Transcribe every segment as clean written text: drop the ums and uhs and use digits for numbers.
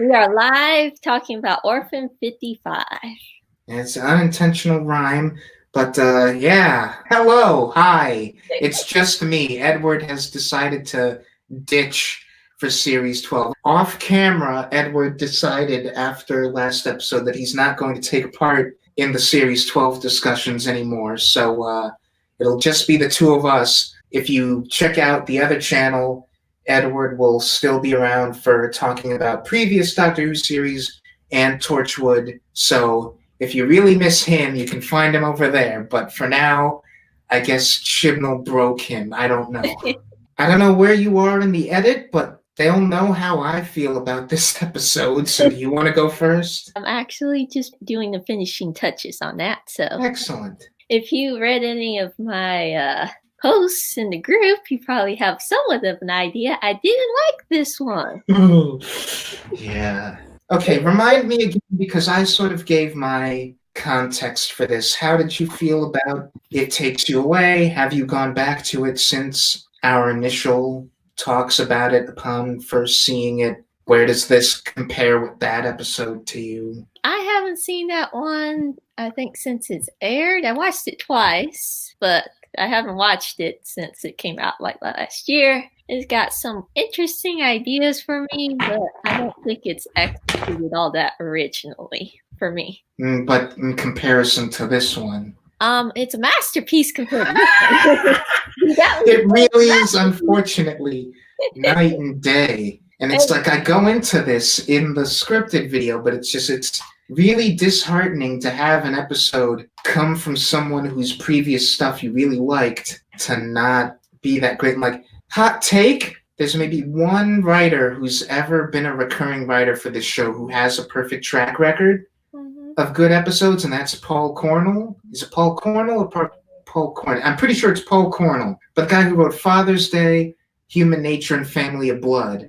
We are live talking about Orphan 55. It's an unintentional rhyme, but yeah. Hello, hi. It's just me. Edward has decided to ditch for Series 12. Off camera, Edward decided after last episode that he's not going to take part in the Series 12 discussions anymore, so it'll just be the two of us. If you check out the other channel, Edward will still be around for talking about previous Doctor Who series and Torchwood, so if you really miss him, you can find him over there. But for now, I guess Chibnall broke him. I don't know. I don't know where you are in the edit, but they'll know how I feel about this episode. So do you want to go first? I'm actually just doing the finishing touches on that. So Excellent. if you read any of my posts in the group, you probably have somewhat of an idea. I didn't like this one. Yeah. Okay, remind me again, because I sort of gave my context for this. How did you feel about It Takes You Away? Have you gone back to it since our initial talks about it upon first seeing it? Where does this compare with that episode to you? I haven't seen that one, I think, since it's aired. I watched it twice, but I haven't watched it since it came out like last year. It's got some interesting ideas for me, but I don't think it's executed all that originally for me. But in comparison to this one, it's a masterpiece compared to this one. It really is, unfortunately, night and day. And it's like I go into this in the scripted video, but it's really disheartening to have an episode come from someone whose previous stuff you really liked to not be that great. Like, hot take, there's maybe one writer who's ever been a recurring writer for this show who has a perfect track record of good episodes, and that's Paul Cornell. Is it Paul Cornell or Paul Cornell? I'm pretty sure it's Paul Cornell, but the guy who wrote Father's Day, Human Nature, and Family of Blood.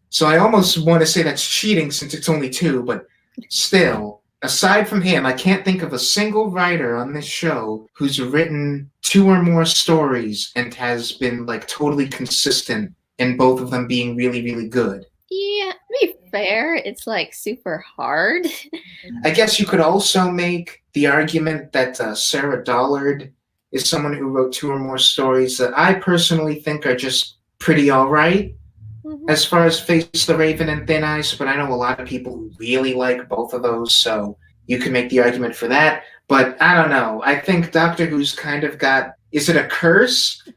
So I almost want to say that's cheating since it's only two, but still, aside from him, I can't think of a single writer on this show who's written two or more stories and has been like totally consistent in both of them being really, really good. Yeah, to be fair, it's like super hard. I guess you could also make the argument that Sarah Dollard is someone who wrote two or more stories that I personally think are just pretty all right. As far as Face the Raven and Thin Ice, but I know a lot of people who really like both of those, so you can make the argument for that. But I don't know. I think Doctor Who's kind of got... Is it a curse?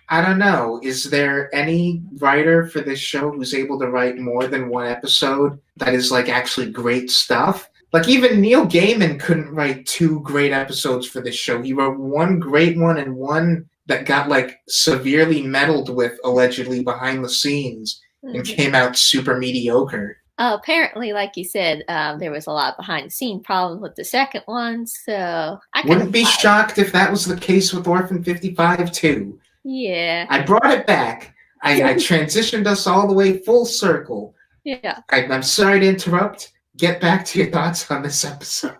I don't know. Is there any writer for this show who's able to write more than one episode that is like actually great stuff? Like even Neil Gaiman couldn't write two great episodes for this show. He wrote one great one and one that got like severely meddled with allegedly behind the scenes and came out super mediocre. Apparently, like you said, there was a lot behind the scene problems with the second one, so I wouldn't be shocked if that was the case with Orphan 55 too. Yeah. I brought it back. I transitioned us all the way full circle. Yeah. I'm sorry to interrupt. Get back to your thoughts on this episode.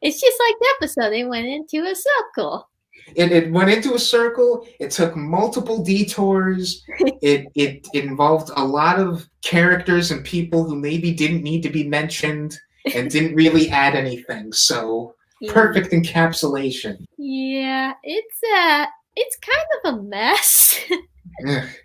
It's just like the episode. They went into a circle. It went into a circle. It took multiple detours. It involved a lot of characters and people who maybe didn't need to be mentioned and didn't really add anything. So perfect encapsulation. Yeah, it's kind of a mess.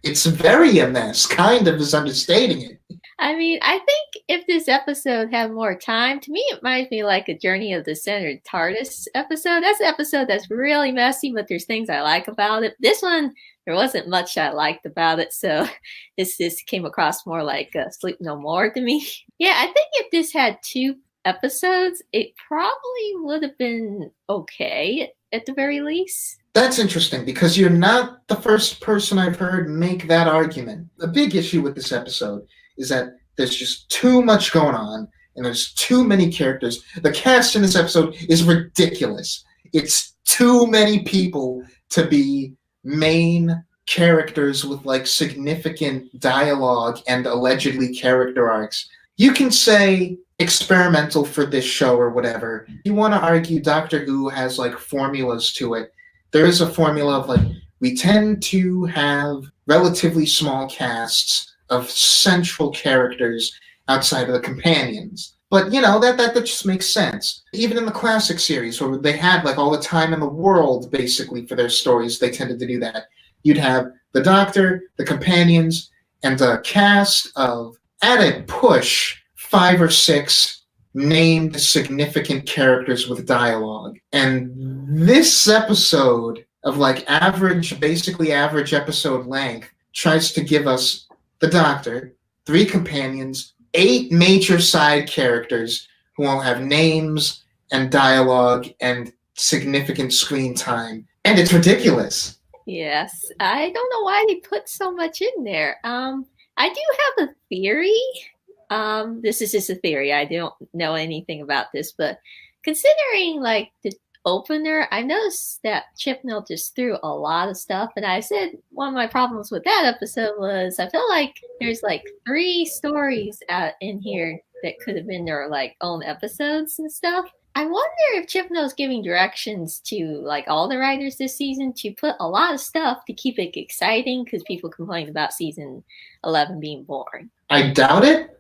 It's very a mess. Kind of is understating it. I mean, I think if this episode had more time, to me it might be like a Journey of the Centered TARDIS episode. That's an episode that's really messy, but there's things I like about it. This one, there wasn't much I liked about it, so this came across more like Sleep No More to me. Yeah, I think if this had two episodes, it probably would have been okay at the very least. That's interesting, because you're not the first person I've heard make that argument. The big issue with this episode is that there's just too much going on, and there's too many characters. The cast in this episode is ridiculous. It's too many people to be main characters with like significant dialogue and allegedly character arcs. You can say experimental for this show or whatever. You want to argue Doctor Who has like formulas to it. There is a formula of like, we tend to have relatively small casts of central characters outside of the companions. But, that just makes sense. Even in the classic series, where they had, like, all the time in the world, basically, for their stories, they tended to do that. You'd have the Doctor, the companions, and a cast of, at a push, 5 or 6 named significant characters with dialogue. And this episode of, like, basically average episode length, tries to give us the Doctor, 3 companions, 8 major side characters who all have names and dialogue and significant screen time. And it's ridiculous. Yes, I don't know why they put so much in there. I do have a theory. This is just a theory. I don't know anything about this, but considering like the opener, I noticed that Chibnall just threw a lot of stuff, and I said one of my problems with that episode was I feel like there's like 3 stories in here that could have been their like own episodes and stuff. I wonder if Chibnall's giving directions to like all the writers this season to put a lot of stuff to keep it exciting, because people complained about season 11 being boring. I doubt it.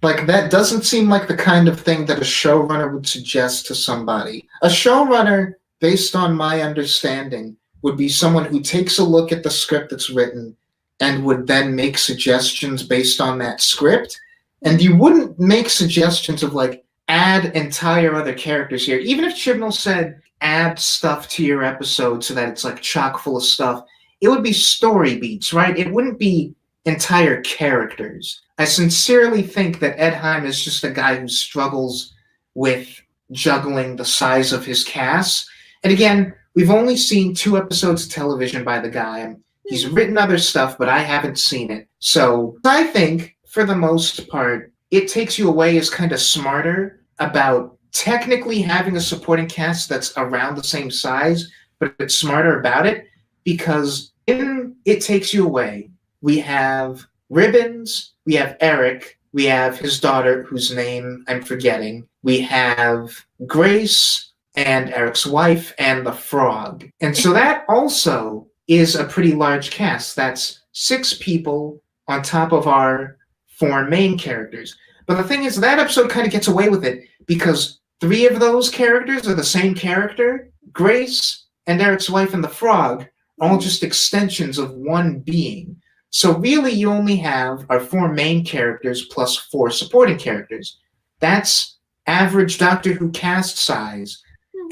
Like, that doesn't seem like the kind of thing that a showrunner would suggest to somebody. A showrunner, based on my understanding, would be someone who takes a look at the script that's written and would then make suggestions based on that script. And you wouldn't make suggestions of, like, add entire other characters here. Even if Chibnall said, add stuff to your episode so that it's, like, chock full of stuff, it would be story beats, right? It wouldn't be entire characters. I sincerely think that Ed Hime is just a guy who struggles with juggling the size of his cast. And again, we've only seen 2 episodes of television by the guy. He's written other stuff, but I haven't seen it. So I think, for the most part, It Takes You Away is kind of smarter about technically having a supporting cast that's around the same size, but it's smarter about it, because in It Takes You Away, we have Ribbons, we have Eric, we have his daughter, whose name I'm forgetting, we have Grace and Eric's wife and the frog. And so that also is a pretty large cast. That's 6 people on top of our 4 main characters. But the thing is, that episode kind of gets away with it because 3 of those characters are the same character. Grace and Eric's wife and the frog are all just extensions of one being. So really, you only have our 4 main characters plus 4 supporting characters. That's average Doctor Who cast size.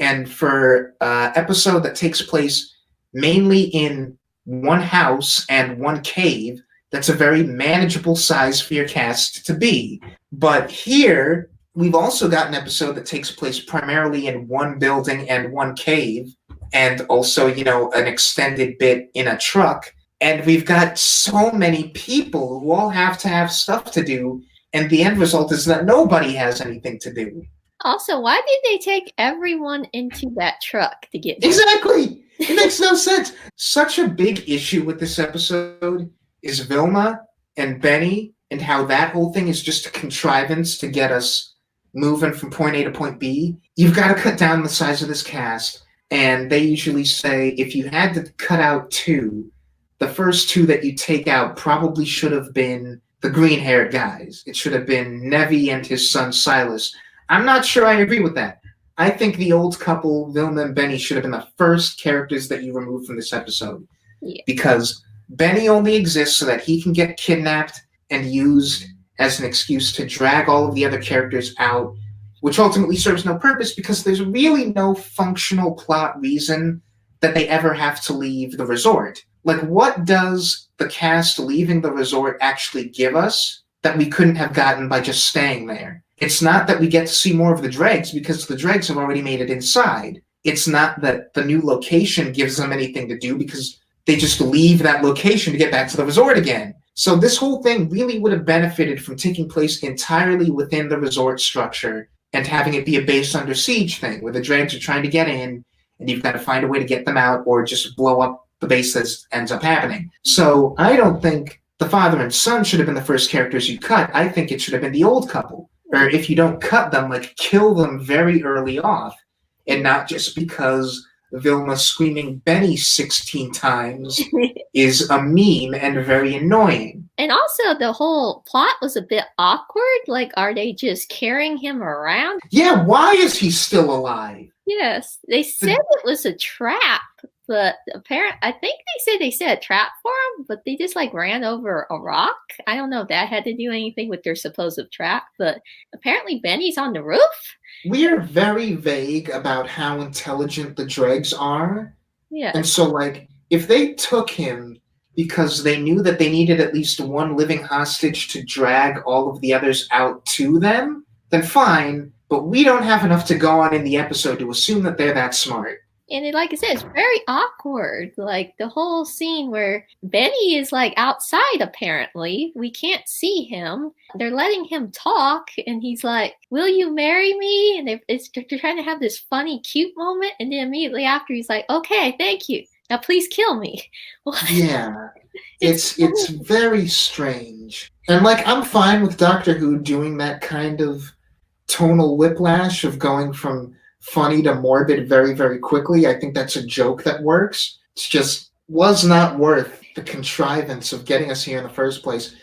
And for an episode that takes place mainly in one house and one cave, that's a very manageable size for your cast to be. But here, we've also got an episode that takes place primarily in one building and one cave, and also, an extended bit in a truck. And we've got so many people who all have to have stuff to do, and the end result is that nobody has anything to do. Also, why did they take everyone into that truck to get there? Exactly! It makes no sense. Such a big issue with this episode is Vilma and Benny, and how that whole thing is just a contrivance to get us moving from point A to point B. You've got to cut down the size of this cast, and they usually say if you had to cut out 2, the first 2 that you take out probably should have been the green-haired guys. It should have been Nevi and his son Silas. I'm not sure I agree with that. I think the old couple, Vilma and Benny, should have been the first characters that you remove from this episode. Yeah. Because Benny only exists so that he can get kidnapped and used as an excuse to drag all of the other characters out, which ultimately serves no purpose because there's really no functional plot reason that they ever have to leave the resort. Like, what does the cast leaving the resort actually give us that we couldn't have gotten by just staying there? It's not that we get to see more of the dregs because the dregs have already made it inside. It's not that the new location gives them anything to do because they just leave that location to get back to the resort again. So this whole thing really would have benefited from taking place entirely within the resort structure and having it be a base under siege thing where the dregs are trying to get in and you've got to find a way to get them out or just blow up the base that ends up happening. So I don't think the father and son should have been the first characters you cut. I think it should have been the old couple. Or if you don't cut them, like, kill them very early off. And not just because Vilma screaming Benny 16 times is a meme and very annoying. And also, the whole plot was a bit awkward. Like, are they just carrying him around? Yeah, why is he still alive? Yes, they said it was a trap, but apparently, I think they said a trap for him, but they just like ran over a rock. I don't know if that had to do anything with their supposed trap, but apparently Benny's on the roof. We're very vague about how intelligent the dregs are. Yeah. And so, like, if they took him because they knew that they needed at least one living hostage to drag all of the others out to them, then fine, but we don't have enough to go on in the episode to assume that they're that smart. And it, like I said, it's very awkward. Like the whole scene where Benny is like outside, apparently. We can't see him. They're letting him talk, and he's like, "Will you marry me?" And they're trying to have this funny, cute moment. And then immediately after, he's like, "Okay, thank you. Now please kill me." Yeah. It's very strange. And like I'm fine with Doctor Who doing that kind of tonal whiplash of going from funny to morbid very, very quickly. I think that's a joke that works. It's just was not worth the contrivance of getting us here in the first place.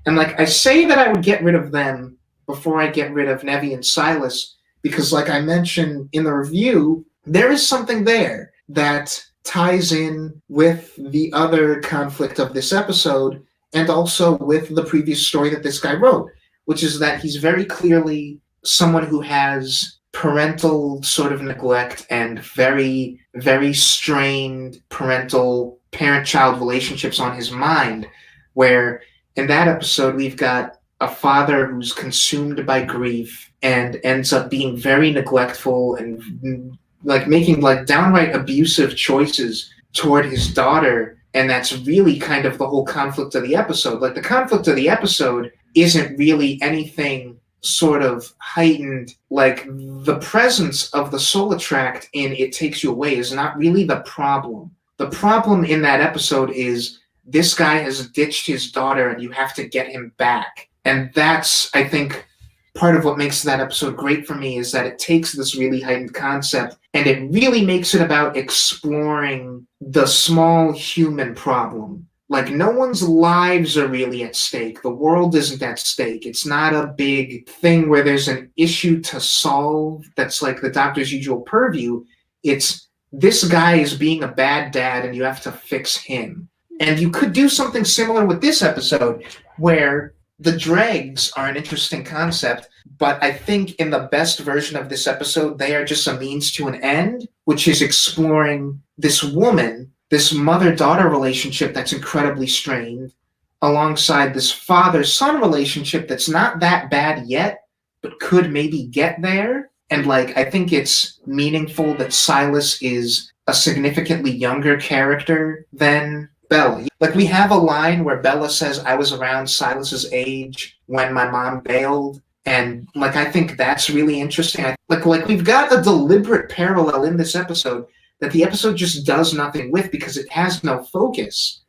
And like I say that I would get rid of them before I get rid of Nevi and Silas, because like I mentioned in the review, there is something there that ties in with the other conflict of this episode and also with the previous story that this guy wrote, which is that he's very clearly someone who has parental sort of neglect and very, very strained parental parent-child relationships on his mind, where in that episode we've got a father who's consumed by grief and ends up being very neglectful and like making like downright abusive choices toward his daughter. And that's really kind of the whole conflict of the episode. Like the conflict of the episode isn't really anything sort of heightened. Like the presence of the soul attract in It Takes You Away is not really the problem. The problem in that episode is this guy has ditched his daughter and you have to get him back. And that's, I think, part of what makes that episode great for me, is that it takes this really heightened concept and it really makes it about exploring the small human problem. Like, no one's lives are really at stake. The world isn't at stake. It's not a big thing where there's an issue to solve that's like the Doctor's usual purview. It's this guy is being a bad dad and you have to fix him. And you could do something similar with this episode where the dregs are an interesting concept, but I think in the best version of this episode, they are just a means to an end, which is exploring this woman, this mother-daughter relationship that's incredibly strained, alongside this father-son relationship that's not that bad yet, but could maybe get there. And like, I think it's meaningful that Silas is a significantly younger character than Bella. Like, we have a line where Bella says, "I was around Silas's age when my mom bailed." And like, I think that's really interesting. Like we've got a deliberate parallel in this episode that the episode just does nothing with because it has no focus.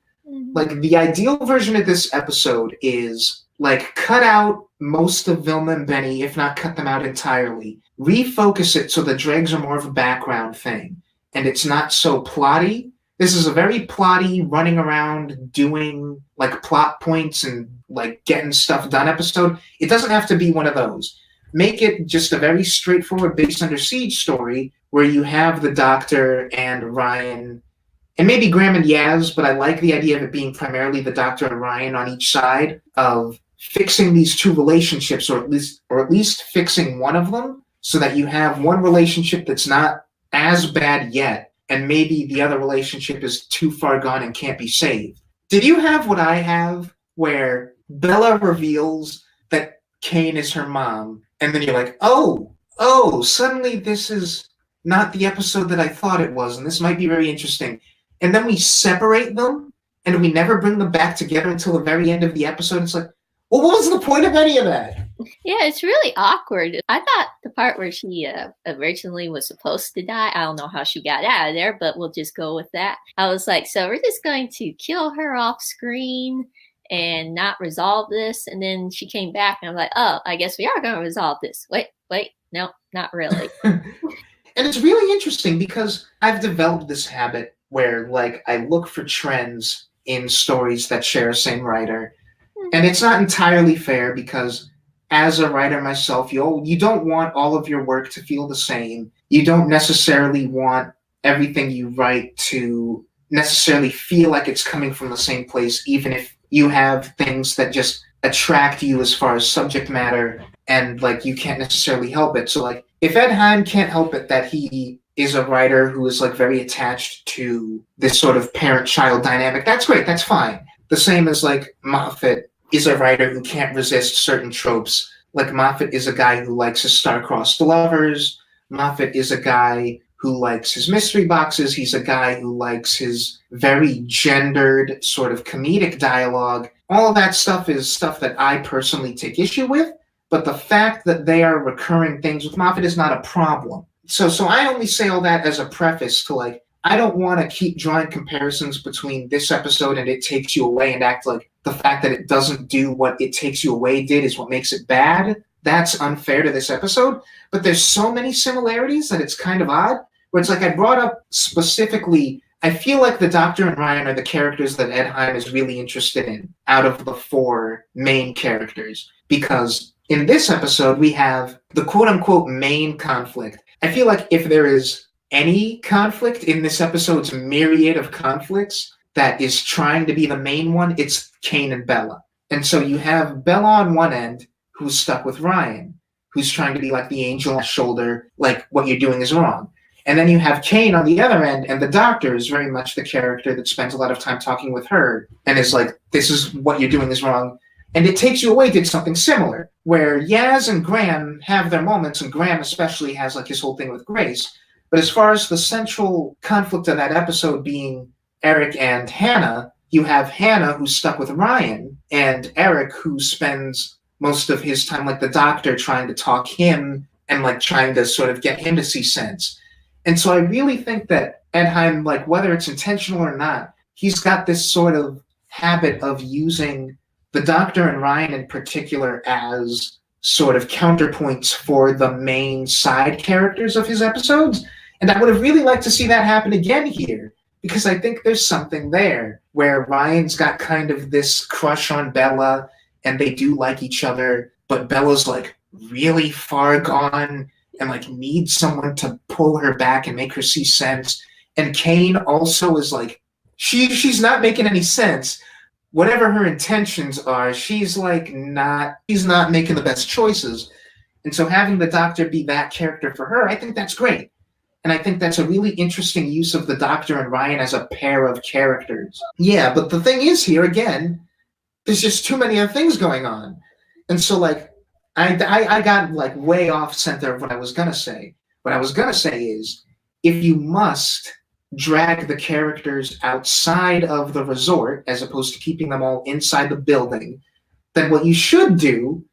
Like, the ideal version of this episode is like cut out most of Vilma and Benny, if not cut them out entirely. Refocus it so the dregs are more of a background thing and it's not so plotty. This is a very plotty, running around doing like plot points and like getting stuff done episode. It doesn't have to be one of those. Make it just a very straightforward Base Under Siege story where you have the Doctor and Ryan and maybe Graham and Yaz, but I like the idea of it being primarily the Doctor and Ryan on each side of fixing these two relationships, or at least fixing one of them, so that you have one relationship that's not as bad yet, and maybe the other relationship is too far gone and can't be saved. Did you have what I have, where Bella reveals that Kane is her mom, and then you're like, oh, suddenly this is not the episode that I thought it was, and this might be very interesting. And then we separate them, and we never bring them back together until the very end of the episode. It's like, well, what was the point of any of that? Yeah, it's really awkward. I thought the part where she originally was supposed to die, I don't know how she got out of there, but we'll just go with that. I was like, so we're just going to kill her off screen and not resolve this. And then she came back and I'm like, oh, I guess we are going to resolve this. Wait, no, not really. And it's really interesting because I've developed this habit where, like, I look for trends in stories that share a same writer. And it's not entirely fair because as a writer myself, you don't want all of your work to feel the same. You don't necessarily want everything you write to necessarily feel like it's coming from the same place, even if you have things that just attract you as far as subject matter and like you can't necessarily help it. So like if Ed Hime can't help it that he is a writer who is like very attached to this sort of parent-child dynamic, that's great, that's fine. The same as like Moffat is a writer who can't resist certain tropes. Like Moffat is a guy who likes his star-crossed lovers. Moffat is a guy who likes his mystery boxes. He's a guy who likes his very gendered sort of comedic dialogue. All of that stuff is stuff that I personally take issue with, but the fact that they are recurring things with Moffat is not a problem. So I only say all that as a preface to like, I don't want to keep drawing comparisons between this episode and It Takes You Away and act like the fact that it doesn't do what It Takes You Away did is what makes it bad. That's unfair to this episode. But there's so many similarities that it's kind of odd. Where it's like I brought up specifically, I feel like the Doctor and Ryan are the characters that Ed Hime is really interested in out of the four main characters. Because in this episode, we have the quote-unquote main conflict. I feel like if there is any conflict in this episode's myriad of conflicts that is trying to be the main one, it's Kane and Bella. And so you have Bella on one end, who's stuck with Ryan, who's trying to be like the angel on the shoulder, like what you're doing is wrong. And then you have Kane on the other end, and the Doctor is very much the character that spends a lot of time talking with her and is like, this is what you're doing is wrong. And It Takes You Away did something similar, where Yaz and Graham have their moments, and Graham especially has like his whole thing with Grace. But as far as the central conflict of that episode being Eric and Hannah, you have Hannah who's stuck with Ryan, and Eric who spends most of his time like the Doctor trying to talk him and like trying to sort of get him to see sense. And so I really think that Ed Hime, like whether it's intentional or not, he's got this sort of habit of using the Doctor and Ryan in particular as sort of counterpoints for the main side characters of his episodes. And I would have really liked to see that happen again here, because I think there's something there where Ryan's got kind of this crush on Bella and they do like each other, but Bella's like really far gone and like needs someone to pull her back and make her see sense. And Kane also is like, she's not making any sense. Whatever her intentions are, she's not making the best choices. And so having the Doctor be that character for her, I think that's great. And I think that's a really interesting use of the Doctor and Ryan as a pair of characters. Yeah, but the thing is here, again, there's just too many other things going on. And so, like, I got, like, way off center of what I was going to say. What I was going to say is, if you must drag the characters outside of the resort, as opposed to keeping them all inside the building, then what you should do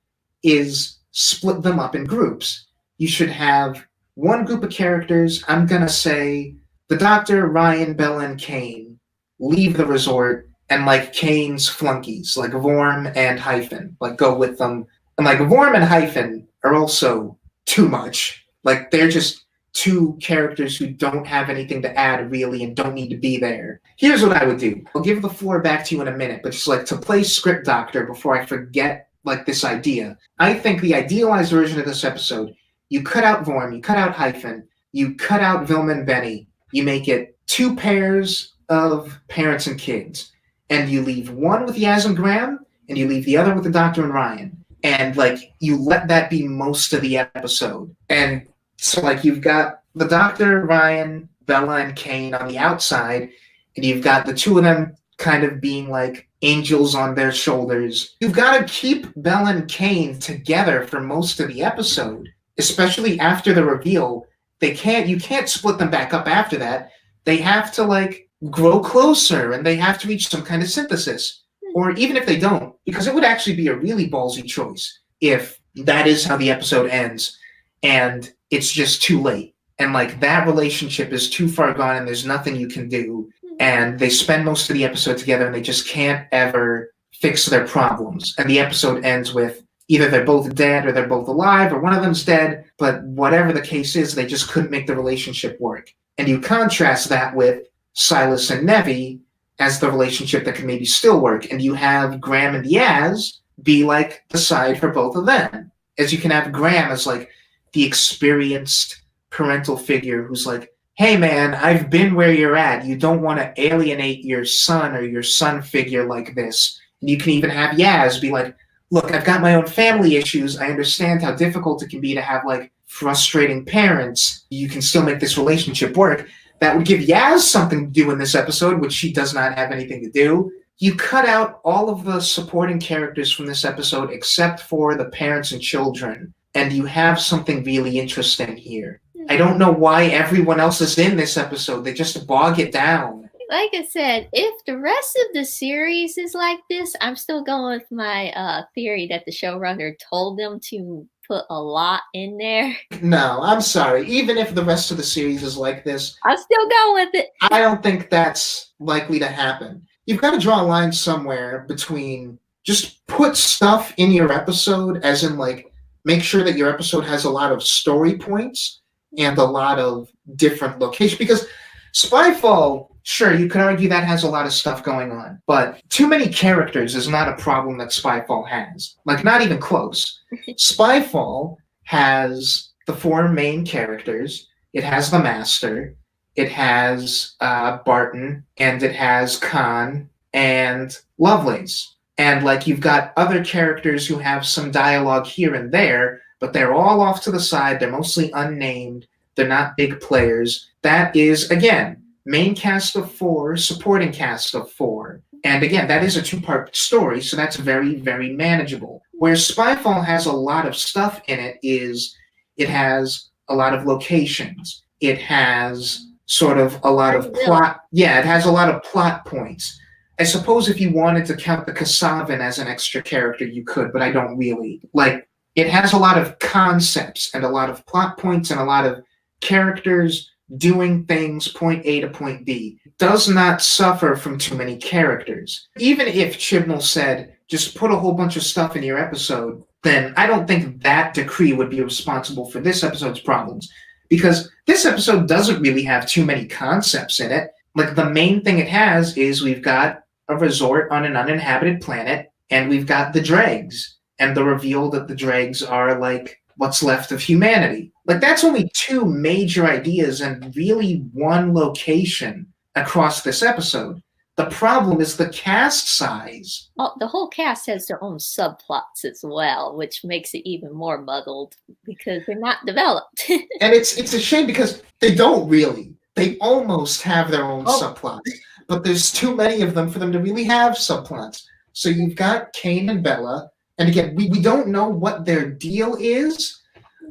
is split them up in groups. You should have one group of characters, I'm going to say the Doctor, Ryan, Bella, and Kane leave the resort, and like Kane's flunkies, like Vorm and Hyphen, like go with them. And like Vorm and Hyphen are also too much. Like they're just two characters who don't have anything to add really and don't need to be there. Here's what I would do. I'll give the floor back to you in a minute, but just like to play script doctor before I forget like this idea. I think the idealized version of this episode, you cut out Vorm, you cut out Hyphen, you cut out Vilma and Benny, you make it two pairs of parents and kids, and you leave one with Yaz and Graham, and you leave the other with the Doctor and Ryan. And like you let that be most of the episode. And so like you've got the Doctor, Ryan, Bella, and Kane on the outside, and you've got the two of them kind of being like angels on their shoulders. You've got to keep Bella and Kane together for most of the episode, especially after the reveal. You can't split them back up after that. They have to like grow closer and they have to reach some kind of synthesis. Or even if they don't, because it would actually be a really ballsy choice if that is how the episode ends and it's just too late. And like that relationship is too far gone and there's nothing you can do. And they spend most of the episode together and they just can't ever fix their problems. And the episode ends with either they're both dead or they're both alive, or one of them's dead, but whatever the case is, they just couldn't make the relationship work. And you contrast that with Silas and Nevi as the relationship that can maybe still work, and you have Graham and Yaz be like the side for both of them. As you can have Graham as like the experienced parental figure who's like, hey man, I've been where you're at. You don't want to alienate your son or your son figure like this. And you can even have Yaz be like, look, I've got my own family issues. I understand how difficult it can be to have like frustrating parents. You can still make this relationship work. That would give Yaz something to do in this episode, which she does not have anything to do. You cut out all of the supporting characters from this episode except for the parents and children, and you have something really interesting here. I don't know why everyone else is in this episode. They just bog it down. Like I said, if the rest of the series is like this, I'm still going with my theory that the showrunner told them to put a lot in there. No, I'm sorry. Even if the rest of the series is like this, I'm still going with it. I don't think that's likely to happen. You've got to draw a line somewhere between just put stuff in your episode, as in like make sure that your episode has a lot of story points and a lot of different locations. Because Spyfall, sure, you could argue that has a lot of stuff going on, but too many characters is not a problem that Spyfall has. Like, not even close. Spyfall has the 4 main characters. It has the Master. It has Barton, and it has Khan and Lovelace. And like you've got other characters who have some dialogue here and there, but they're all off to the side. They're mostly unnamed. They're not big players. That is, again, main cast of 4, supporting cast of 4. And again, that is a 2-part story, so that's very, very manageable. Where Spyfall has a lot of stuff in it is it has a lot of locations. It has sort of a lot of plot. Yeah, it has a lot of plot points. I suppose if you wanted to count the Kasavan as an extra character, you could, but I don't really. Like, it has a lot of concepts and a lot of plot points and a lot of characters doing things point A to point B. It does not suffer from too many characters. Even if Chibnall said, just put a whole bunch of stuff in your episode, then I don't think that decree would be responsible for this episode's problems. Because this episode doesn't really have too many concepts in it. Like, the main thing it has is we've got a resort on an uninhabited planet, and we've got the dregs, and the reveal that the dregs are, like, what's left of humanity. Like, that's only 2 major ideas and really 1 location across this episode. The problem is the cast size. Well, the whole cast has their own subplots as well, which makes it even more muddled because they're not developed. And it's a shame because they don't really. They almost have their own subplots, but there's too many of them for them to really have subplots. So you've got Kane and Bella, and again, we don't know what their deal is.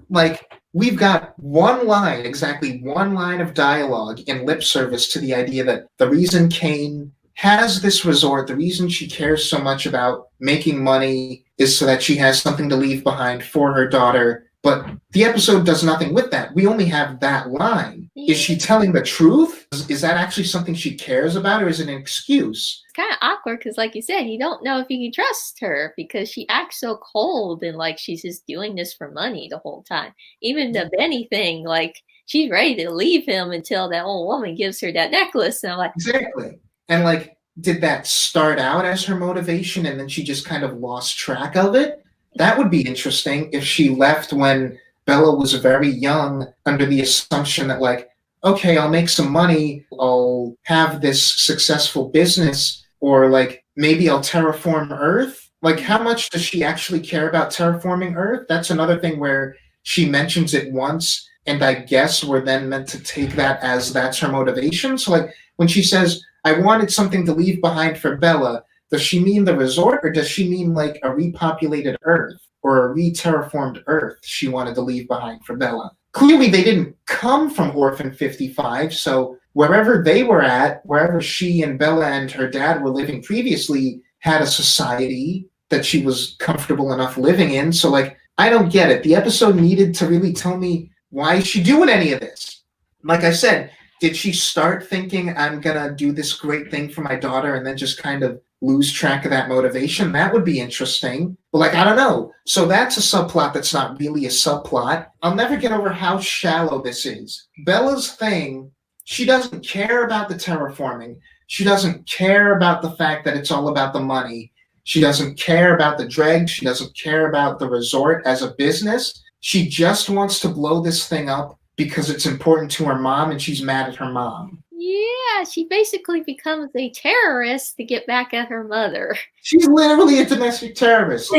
Like, we've got 1 line, exactly 1 line of dialogue in lip service to the idea that the reason Kane has this resort, the reason she cares so much about making money is so that she has something to leave behind for her daughter. But the episode does nothing with that. We only have that line. Is she telling the truth? Is that actually something she cares about, or is it an excuse? It's kind of awkward because, like you said, you don't know if you can trust her because she acts so cold and like she's just doing this for money the whole time. Even the Benny thing, like, she's ready to leave him until that old woman gives her that necklace. And I'm like, exactly. And like, did that start out as her motivation and then she just kind of lost track of it? That would be interesting if she left when Bella was very young under the assumption that, like, okay, I'll make some money, I'll have this successful business, or like maybe I'll terraform Earth. Like, how much does she actually care about terraforming Earth? That's another thing where she mentions it once, and I guess we're then meant to take that as that's her motivation. So like, when she says, I wanted something to leave behind for Bella, does she mean the resort, or does she mean like a repopulated Earth or a re-terraformed Earth she wanted to leave behind for Bella? Clearly they didn't come from Orphan 55, so wherever they were at, wherever she and Bella and her dad were living previously, had a society that she was comfortable enough living in. So like, I don't get it. The episode needed to really tell me, why is she doing any of this? Like I said, did she start thinking, I'm going to do this great thing for my daughter, and then just kind of lose track of that motivation. That would be interesting. But, like, I don't know. So that's a subplot that's not really a subplot. I'll never get over how shallow this is. Bella's thing, she doesn't care about the terraforming. She doesn't care about the fact that it's all about the money. She doesn't care about the dregs. She doesn't care about the resort as a business. She just wants to blow this thing up because it's important to her mom, and she's mad at her mom. Yeah, she basically becomes a terrorist to get back at her mother. She's literally a domestic terrorist.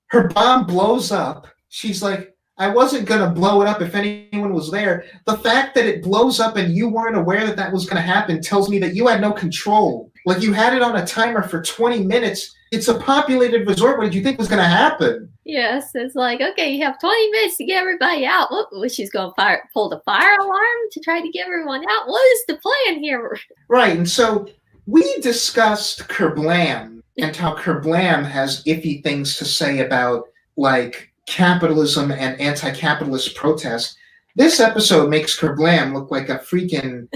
Her bomb blows up. She's like, I wasn't going to blow it up if anyone was there. The fact that it blows up and you weren't aware that that was going to happen tells me that you had no control. Like, you had it on a timer for 20 minutes. It's a populated resort. What did you think was going to happen? Yes, it's like, okay, you have 20 minutes to get everybody out. What was she's going to pull the fire alarm to try to get everyone out? What is the plan here? Right, and so we discussed Kerblam and how Kerblam has iffy things to say about, like, capitalism and anti-capitalist protest. This episode makes Kerblam look like a freaking,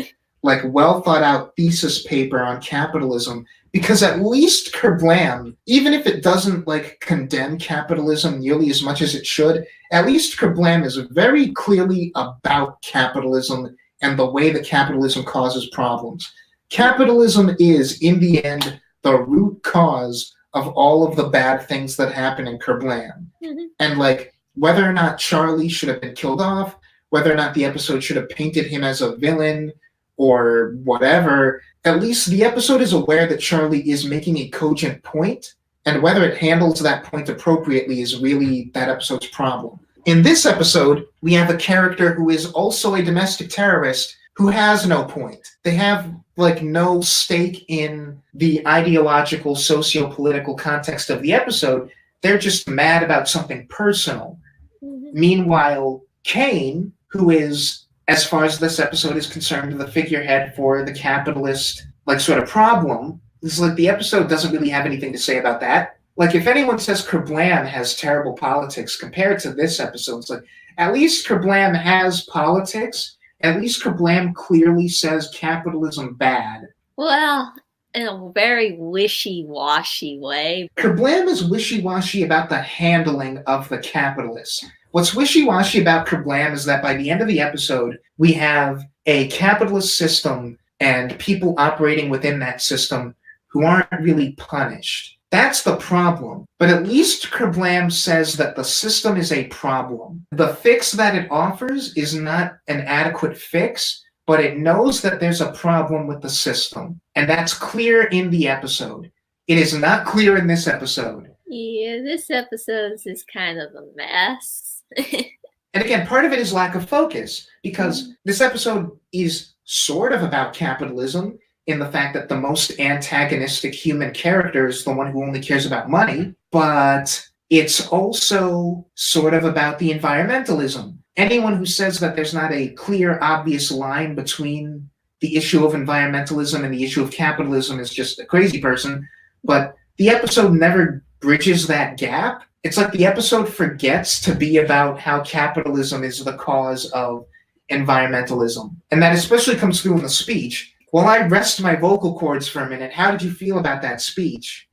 like, well-thought-out thesis paper on capitalism, because at least Kerblam, even if it doesn't, like, condemn capitalism nearly as much as it should, at least Kerblam is very clearly about capitalism and the way that capitalism causes problems. Capitalism is, in the end, the root cause of all of the bad things that happen in Kerblam. Mm-hmm. And, like, whether or not Charlie should have been killed off, whether or not the episode should have painted him as a villain or whatever, at least the episode is aware that Charlie is making a cogent point, and whether it handles that point appropriately is really that episode's problem. In this episode, we have a character who is also a domestic terrorist who has no point. They have, like, no stake in the ideological, socio-political context of the episode. They're just mad about something personal. Mm-hmm. Meanwhile, Kane, who is, as far as this episode is concerned, the figurehead for the capitalist, like, sort of problem, is like the episode doesn't really have anything to say about that. Like, if anyone says Kerblam has terrible politics compared to this episode, it's like, at least Kerblam has politics. At least Kerblam clearly says capitalism bad. Well, in a very wishy-washy way. Kerblam is wishy-washy about the handling of the capitalists. What's wishy-washy about Kerblam is that by the end of the episode, we have a capitalist system and people operating within that system who aren't really punished. That's the problem. But at least Kerblam says that the system is a problem. The fix that it offers is not an adequate fix, but it knows that there's a problem with the system. And that's clear in the episode. It is not clear in this episode. Yeah, this episode is kind of a mess. And again, part of it is lack of focus, because this episode is sort of about capitalism, in the fact that the most antagonistic human character is the one who only cares about money, but it's also sort of about the environmentalism. Anyone who says that there's not a clear, obvious line between the issue of environmentalism and the issue of capitalism is just a crazy person, but the episode never bridges that gap. It's like the episode forgets to be about how capitalism is the cause of environmentalism. And that especially comes through in the speech. While I rest my vocal cords for a minute, how did you feel about that speech?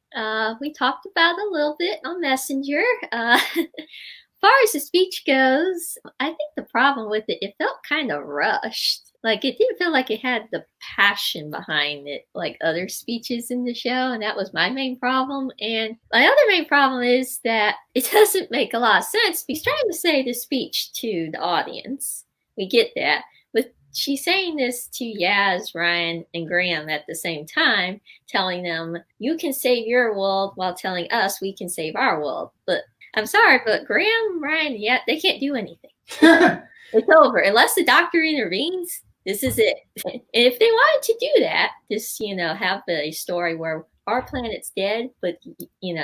We talked about it a little bit on Messenger. As far as the speech goes, I think the problem with it felt kind of rushed. Like, it didn't feel like it had the passion behind it like other speeches in the show, and that was my main problem. And my other main problem is that it doesn't make a lot of sense. He's trying to say the speech to the audience. We get that. But she's saying this to Yaz, Ryan, and Graham at the same time, telling them, you can save your world, while telling us we can save our world. But I'm sorry, but Graham, Ryan, yeah, they can't do anything. It's over. Unless the doctor intervenes, this is it. And if they wanted to do that, just, have a story where our planet's dead, but,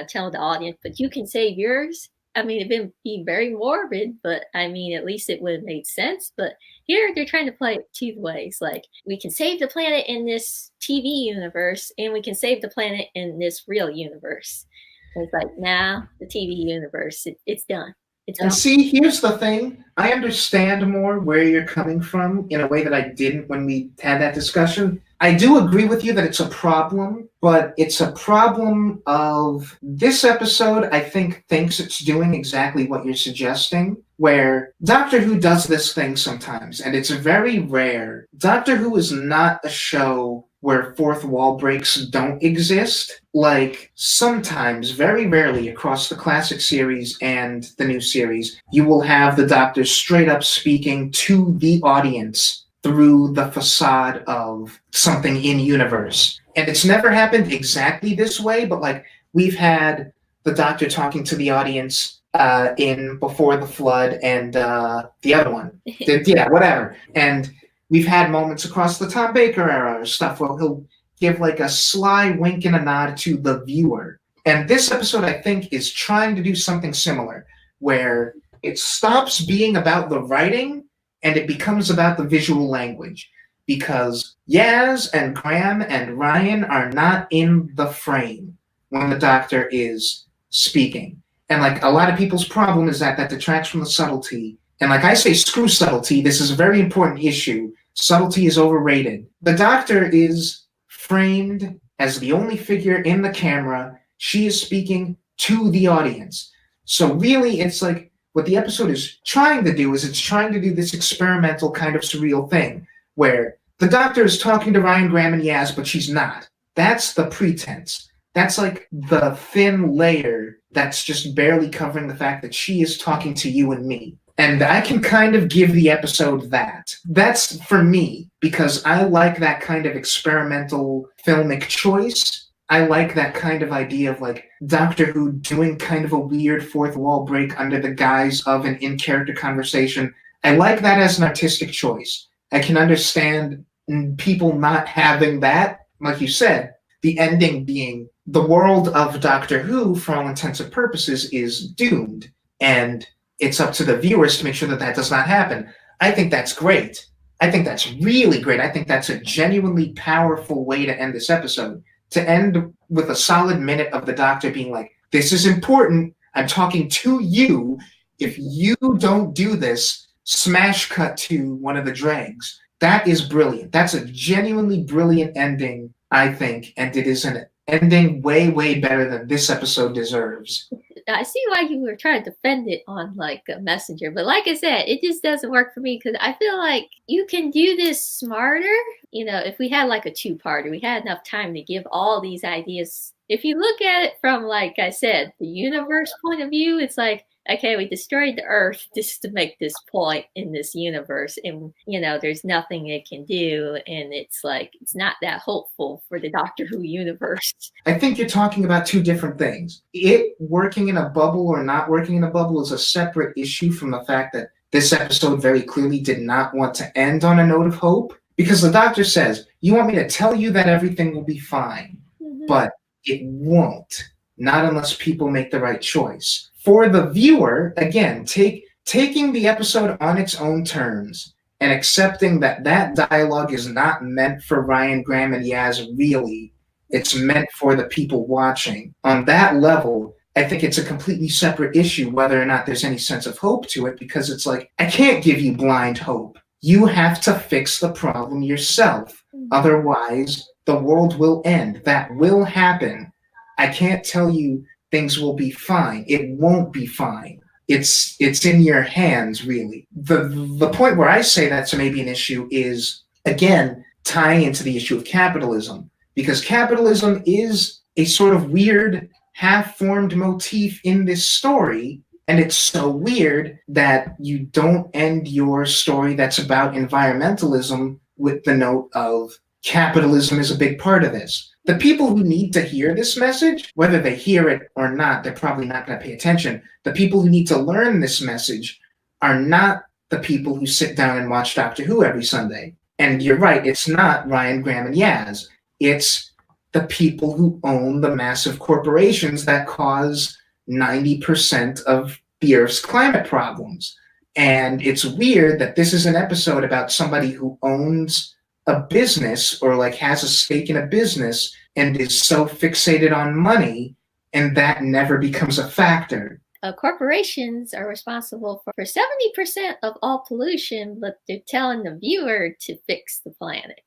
tell the audience, but you can save yours. I mean, it'd be very morbid, but I mean, at least it would have made sense. But here they're trying to play it two ways. Like, we can save the planet in this TV universe, and we can save the planet in this real universe. And it's like, nah, the TV universe, it's done. And see, here's the thing. I understand more where you're coming from in a way that I didn't when we had that discussion. I do agree with you that it's a problem, but it's a problem of this episode, I think, thinks it's doing exactly what you're suggesting, where Doctor Who does this thing sometimes, and it's very rare. Doctor Who is not a show where fourth wall breaks don't exist. Like, sometimes, very rarely, across the classic series and the new series, you will have the Doctor straight up speaking to the audience through the facade of something in universe. And it's never happened exactly this way, but like we've had the Doctor talking to the audience in Before the Flood and the other one. Yeah, whatever. And we've had moments across the Tom Baker era or stuff where he'll give like a sly wink and a nod to the viewer. And this episode, I think, is trying to do something similar, where it stops being about the writing and it becomes about the visual language, because Yaz and Graham and Ryan are not in the frame when the Doctor is speaking. And like a lot of people's problem is that detracts from the subtlety. And like I say, screw subtlety. This is a very important issue. Subtlety is overrated. The Doctor is framed as the only figure in the camera. She is speaking to the audience. So really, it's like what the episode is trying to do is it's trying to do this experimental kind of surreal thing where the Doctor is talking to Ryan, Graham, and Yaz, but she's not. That's the pretense. That's like the thin layer that's just barely covering the fact that she is talking to you and me. And I can kind of give the episode that. That's for me, because I like that kind of experimental filmic choice. I like that kind of idea of like Doctor Who doing kind of a weird fourth wall break under the guise of an in-character conversation. I like that as an artistic choice. I can understand people not having that, like you said, the ending being the world of Doctor Who, for all intents and purposes, is doomed. And it's up to the viewers to make sure that that does not happen. I think that's great. I think that's really great. I think that's a genuinely powerful way to end this episode. To end with a solid minute of the Doctor being like, this is important. I'm talking to you. If you don't do this, smash cut to one of the dregs. That is brilliant. That's a genuinely brilliant ending, I think. And it is an ending way, way better than this episode deserves. I see why you were trying to defend it on like a messenger, but like I said, it just doesn't work for me because I feel like you can do this smarter. You know, if we had like a two-parter, we had enough time to give all these ideas. If you look at it from, like I said, the universe point of view, it's like, okay, we destroyed the Earth just to make this point in this universe, and you know, there's nothing it can do, and it's like it's not that hopeful for the Doctor Who universe. I think you're talking about two different things. It working in a bubble or not working in a bubble is a separate issue from the fact that this episode very clearly did not want to end on a note of hope, because the Doctor says, you want me to tell you that everything will be fine, but it won't, not unless people make the right choice. For the viewer, again, taking the episode on its own terms and accepting that that dialogue is not meant for Ryan, Graham, and Yaz really, it's meant for the people watching. On that level, I think it's a completely separate issue whether or not there's any sense of hope to it, because it's like, I can't give you blind hope. You have to fix the problem yourself. Otherwise, the world will end. That will happen. I can't tell you things will be fine. It won't be fine. It's in your hands, really. The point where I say that's maybe an issue is, again, tying into the issue of capitalism, because capitalism is a sort of weird, half-formed motif in this story, and it's so weird that you don't end your story that's about environmentalism with the note of capitalism is a big part of this. The people who need to hear this message, whether they hear it or not, they're probably not going to pay attention. The people who need to learn this message are not the people who sit down and watch Doctor Who every Sunday. And you're right, it's not Ryan, Graham, and Yaz. It's the people who own the massive corporations that cause 90% of the Earth's climate problems. And it's weird that this is an episode about somebody who owns a business or like has a stake in a business and is so fixated on money, and that never becomes a factor. Corporations are responsible for 70% of all pollution, but they're telling the viewer to fix the planet.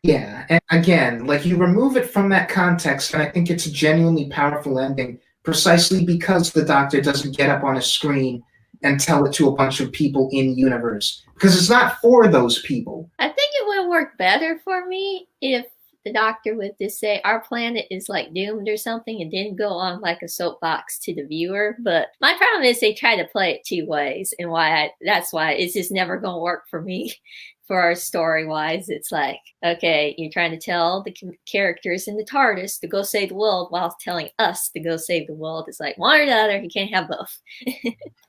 Yeah, and again, like you remove it from that context, and I think it's a genuinely powerful ending precisely because the Doctor doesn't get up on a screen and tell it to a bunch of people in universe. Because it's not for those people. I think it would work better for me if the Doctor would just say our planet is like doomed or something and didn't go on like a soapbox to the viewer. But my problem is they try to play it two ways, and that's why it's just never gonna work for me. For our story wise, it's like, okay, you're trying to tell the characters in the TARDIS to go save the world while telling us to go save the world. It's like one or the other. You can't have both.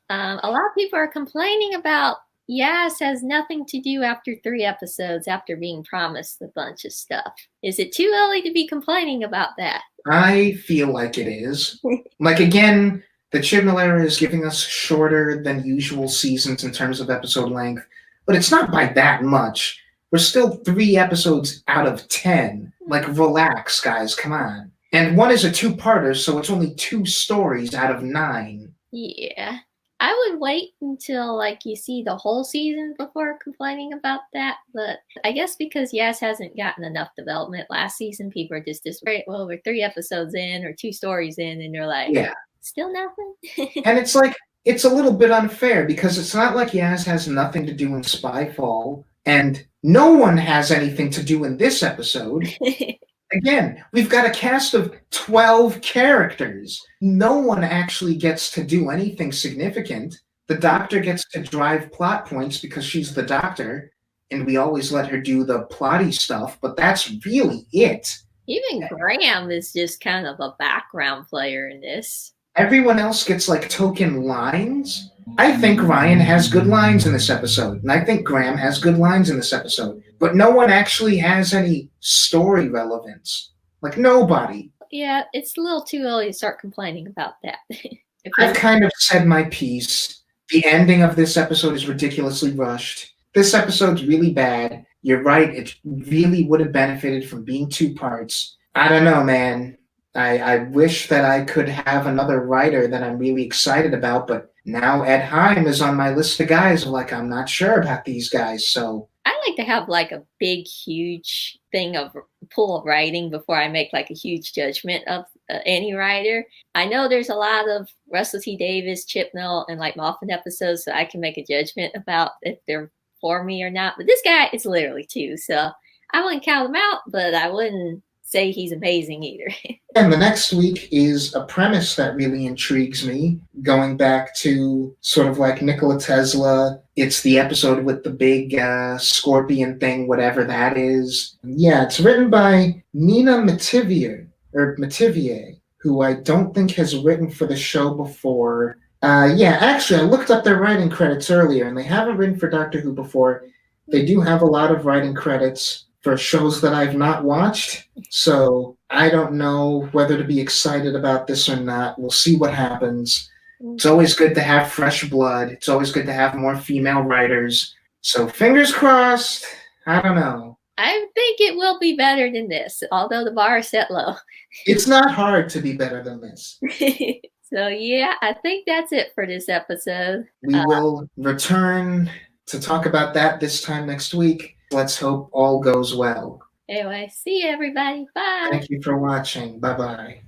A lot of people are complaining about Yas has nothing to do after 3 episodes after being promised a bunch of stuff. Is it too early to be complaining about that? I feel like it is. Like, again, the Chibnall era is giving us shorter than usual seasons in terms of episode length, but it's not by that much. We're still 3 episodes out of 10. Like, relax, guys, come on. And one is a 2-parter, so it's only 2 stories out of 9. Yeah. I would wait until like you see the whole season before complaining about that, but I guess because Yas hasn't gotten enough development last season, people are just right. Well, we're 3 episodes in or 2 stories in, and they're like, yeah, still nothing. And it's like it's a little bit unfair because it's not like Yas has nothing to do in Spyfall, and no one has anything to do in this episode. Again, we've got a cast of 12 characters. No one actually gets to do anything significant. The Doctor gets to drive plot points because she's the Doctor, and we always let her do the plotty stuff, but that's really it. Even Graham is just kind of a background player in this. Everyone else gets like token lines. I think Ryan has good lines in this episode, and I think Graham has good lines in this episode, but no one actually has any story relevance. Like, nobody. Yeah, it's a little too early to start complaining about that. I've kind of said my piece. The ending of this episode is ridiculously rushed. This episode's really bad. You're right, it really would have benefited from being 2 parts. I don't know, man. I wish that I could have another writer that I'm really excited about, but now Ed Hime is on my list of guys. Like, I'm not sure about these guys, so I like to have like a big, huge thing of pool of writing before I make like a huge judgment of any writer. I know there's a lot of Russell T Davies, Chibnall, and like Moffat episodes, so I can make a judgment about if they're for me or not. But this guy is literally 2, so I wouldn't count him out, but I wouldn't say he's amazing either. And the next week is a premise that really intrigues me, going back to sort of like Nikola Tesla. It's the episode with the big scorpion thing, whatever that is. Yeah, it's written by Nina Mativier, who I don't think has written for the show before. Yeah, actually, I looked up their writing credits earlier, and they haven't written for Doctor Who before. They do have a lot of writing credits for shows that I've not watched, so I don't know whether to be excited about this or not. We'll see what happens. It's always good to have fresh blood. It's always good to have more female writers. So fingers crossed. I don't know. I think it will be better than this, although the bar is set low. It's not hard to be better than this. So yeah, I think that's it for this episode. We will return to talk about that this time next week. Let's hope all goes well. Anyway, see you everybody. Bye. Thank you for watching. Bye-bye.